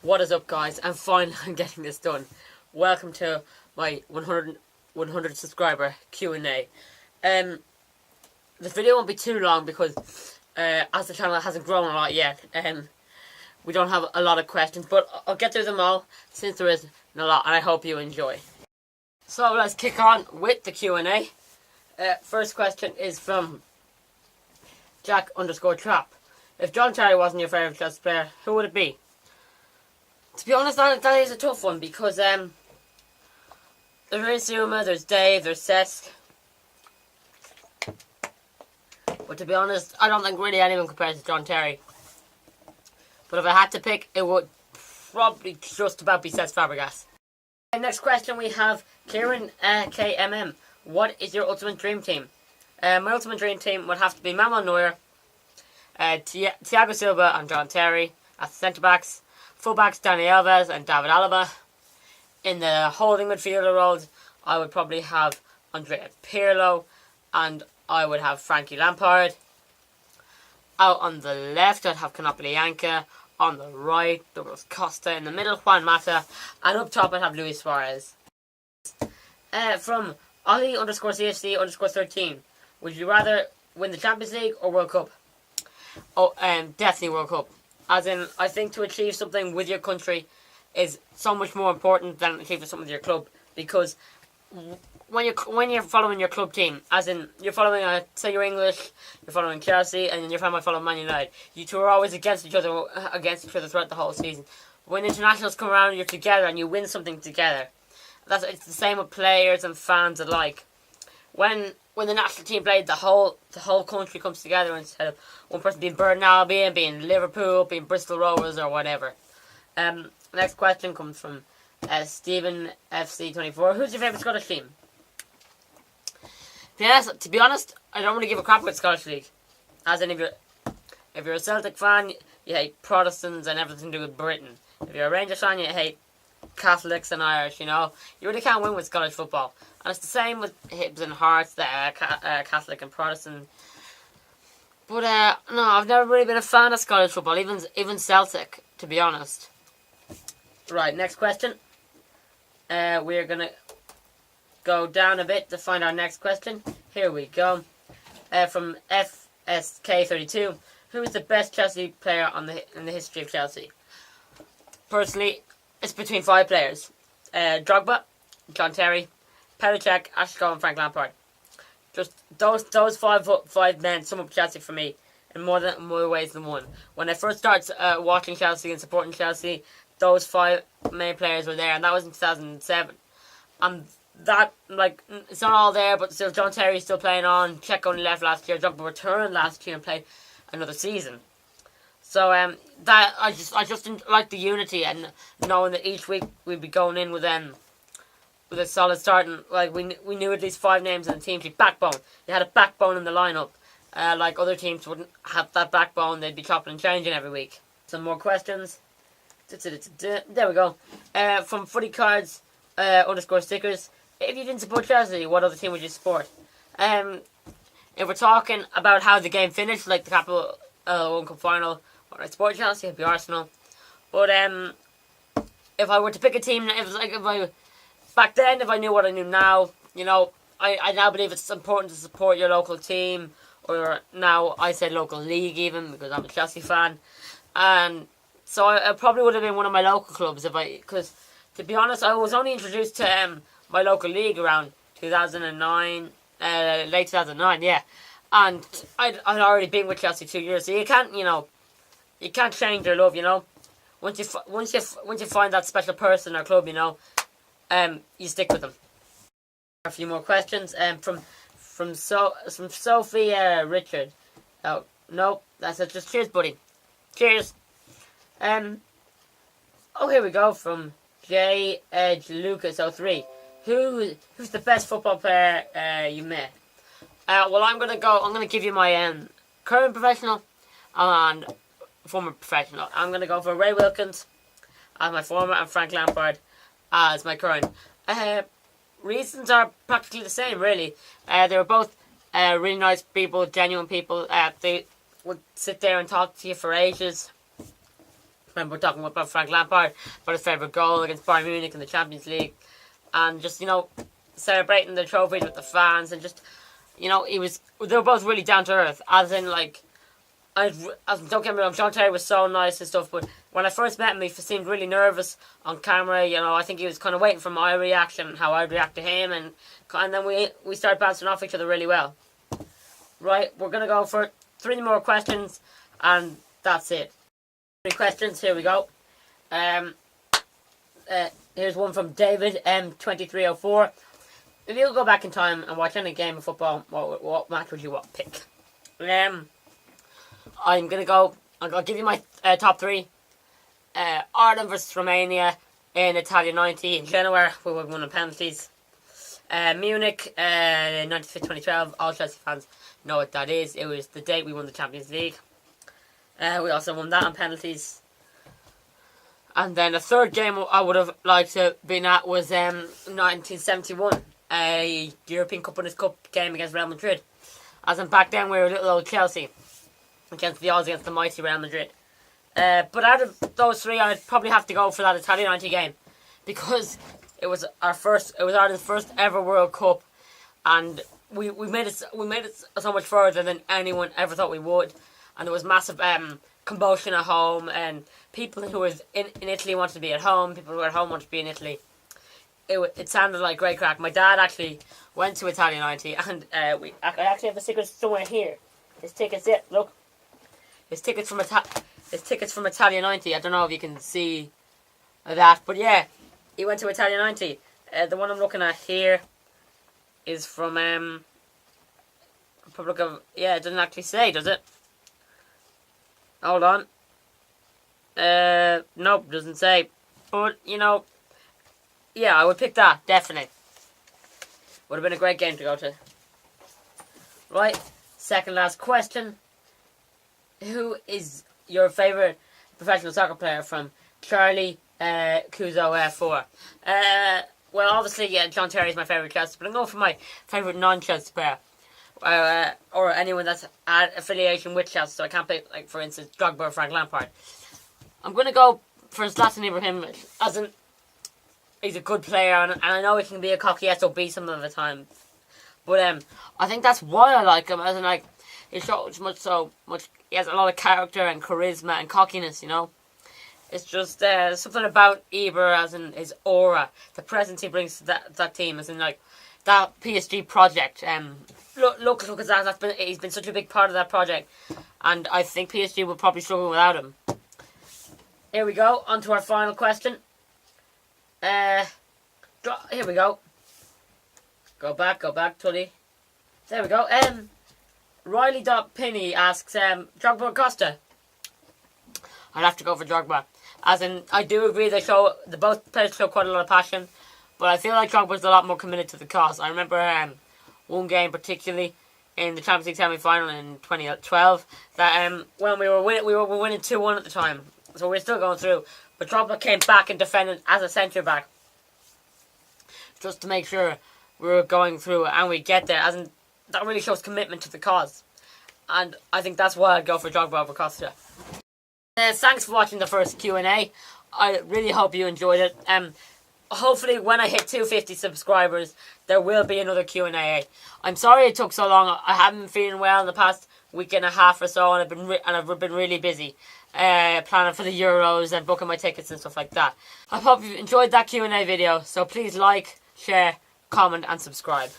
What is up, guys? I'm finally getting this done. Welcome to my 100 subscriber Q&A. The video won't be too long because as the channel hasn't grown a lot yet, we don't have a lot of questions, but I'll get through them all since there isn't a lot, and I hope you enjoy. So let's kick on with the Q&A. First question is from Jack_Trap. If John Terry wasn't your favourite Chelsea player, who would it be? To be honest, that is a tough one because there is Zouma, there's Dave, there's Cesc. But to be honest, I don't think really anyone compares to John Terry. But if I had to pick, it would probably just about be Cesc Fabregas. Next question we have Kieran KMM. What is your ultimate dream team? My ultimate dream team would have to be Manuel Neuer, Thiago Silva and John Terry as the centre backs. Fullbacks Dani Alves and David Alaba. In the holding midfielder roles, I would probably have Andrea Pirlo and I would have Frankie Lampard. Out on the left, I'd have Konopoli Yanka. On the right, Douglas Costa. In the middle, Juan Mata. And up top, I'd have Luis Suarez. From Ollie_CFC_13. Would you rather win the Champions League or World Cup? Oh, definitely World Cup. As in, I think to achieve something with your country is so much more important than achieving something with your club. Because when you're following your club team, as in you're following, say you're English, you're following Chelsea, and then your family follow Man United. You two are always against each other throughout the whole season. When internationals come around, you're together and you win something together. It's the same with players and fans alike. When the national team played, the whole country comes together instead of one person being Burton Albion, being Liverpool, being Bristol Rovers or whatever. Next question comes from Stephen FC24. Who's your favourite Scottish team? To be honest, I don't really give a crap about Scottish League. As in, if you're a Celtic fan, you hate Protestants and everything to do with Britain. If you're a Rangers fan, you hate Catholics and Irish, you know. You really can't win with Scottish football. And it's the same with Hibs and Hearts, Catholic and Protestant. But no, I've never really been a fan of Scottish football, even Celtic, to be honest. Right, next question. We're going to go down a bit to find our next question. Here we go. From FSK32. Who is the best Chelsea player in the history of Chelsea? Personally, it's between 5 players. Drogba, John Terry, Petr Cech, Ashley Cole and Frank Lampard. Just those five men sum up Chelsea for me in more ways than one. When I first started watching Chelsea and supporting Chelsea, those 5 main players were there, and that was in 2007. And that, like, it's not all there, but still John Terry's still playing on. Cech only left last year. Drogba returned last year and played another season. So that I just like the unity and knowing that each week we'd be going in with a solid start, and like we knew at least 5 names in the team sheet. Backbone. You had a backbone in the lineup. Like other teams wouldn't have that backbone. They'd be chopping and changing every week. Some more questions. There we go. From Footy Cards _stickers. If you didn't support Chelsea, what other team would you support? If we're talking about how the game finished, like the Capital One Cup final, when I support Chelsea, it'd be Arsenal. But if I were to pick a team, back then, if I knew what I knew now, you know, I now believe it's important to support your local team, or now I said local league even, because I'm a Chelsea fan. And so I probably would have been one of my local clubs, because to be honest, I was only introduced to my local league around 2009, late 2009, yeah. And I'd already been with Chelsea 2 years, so you can't change your love, you know. Once you find that special person or club, you know, you stick with them. A few more questions. From Sophie Richard. Oh no, that's it. Just cheers, buddy. Cheers. Oh, here we go. From J Edge Lucas 03. Who's the best football player you met? Well, I'm gonna give you my current professional and former professional. I'm gonna go for Ray Wilkins as my former and Frank Lampard as my current. Reasons are practically the same, really. They were both really nice people, genuine people. They would sit there and talk to you for ages. Remember talking about Frank Lampard, about his favourite goal against Bayern Munich in the Champions League, and just, you know, celebrating the trophies with the fans, and just, you know, they were both really down to earth, as in, like, don't get me wrong, John Terry was so nice and stuff, but when I first met him, he seemed really nervous on camera. You know, I think he was kind of waiting for my reaction and how I'd react to him, and then we started bouncing off each other really well. Right, we're going to go for 3 more questions, and that's it. 3 questions, here we go. Here's one from David M2304. If you could go back in time and watch any game of football, what match would you pick? I'm going to go, I'll give you my top 3. Ireland versus Romania in Italia 90 in Genoa, we won on penalties. Munich, 95-2012, all Chelsea fans know what that is. It was the date we won the Champions League. We also won that on penalties. And then the third game I would have liked to been at was 1971, a European Cup Winners' Cup game against Real Madrid. As in back then we were little old Chelsea against the Oz against the mighty Real Madrid. But out of those 3, I'd probably have to go for that Italia 90 game, because it was Ireland's first ever World Cup, and we made it so much further than anyone ever thought we would, and there was massive commotion at home, and people who were in Italy wanted to be at home, people who were at home wanted to be in Italy. It sounded like great crack. My dad actually went to Italia 90, and I actually have the tickets somewhere here. His tickets, yeah, look. His tickets from Italia 90. I don't know if you can see that, but yeah, he went to Italia 90. The one I'm looking at here is from Republic of... Yeah, it doesn't actually say, does it? Hold on. Nope, doesn't say. But, you know, yeah, I would pick that, definitely. Would have been a great game to go to. Right, second last question. Who is your favourite professional soccer player from Charlie Kuzo 4? Well, obviously, yeah, John Terry is my favourite Chelsea, but I'm going for my favourite non-Chelsea player. Or anyone that's at affiliation with Chelsea, so I can't pick, like, for instance, Drogba or Frank Lampard. I'm going to go for Zlatan Ibrahimovic, as in, he's a good player, and I know he can be a cocky SOB some of the time. But I think that's why I like him, as in, like, he shows much. He has a lot of character and charisma and cockiness, you know. It's just something about Ibra, as in his aura, the presence he brings to that team, as in, like, that PSG project. Look at that. He's been such a big part of that project, and I think PSG will probably struggle without him. Here we go, on to our final question. Here we go. Go back, Tully. There we go. Riley.Pinney asks, Drogba or Costa? I'd have to go for Drogba. As in, I do agree the both players show quite a lot of passion, but I feel like Drogba's a lot more committed to the cause. I remember one game particularly in the Champions League semi-final in 2012 that when we were winning 2-1 at the time, so we're still going through. But Drogba came back and defended as a centre back, just to make sure we were going through and we get there. As in, that really shows commitment to the cause, and I think that's why I'd go for Drogba over Costa. Thanks for watching the first Q&A. I really hope you enjoyed it. Hopefully when I hit 250 subscribers, there will be another Q&A. I'm sorry it took so long. I haven't been feeling well in the past week and a half or so, and I've been really busy planning for the Euros and booking my tickets and stuff like that. I hope you enjoyed that Q&A video, so please like, share, comment and subscribe.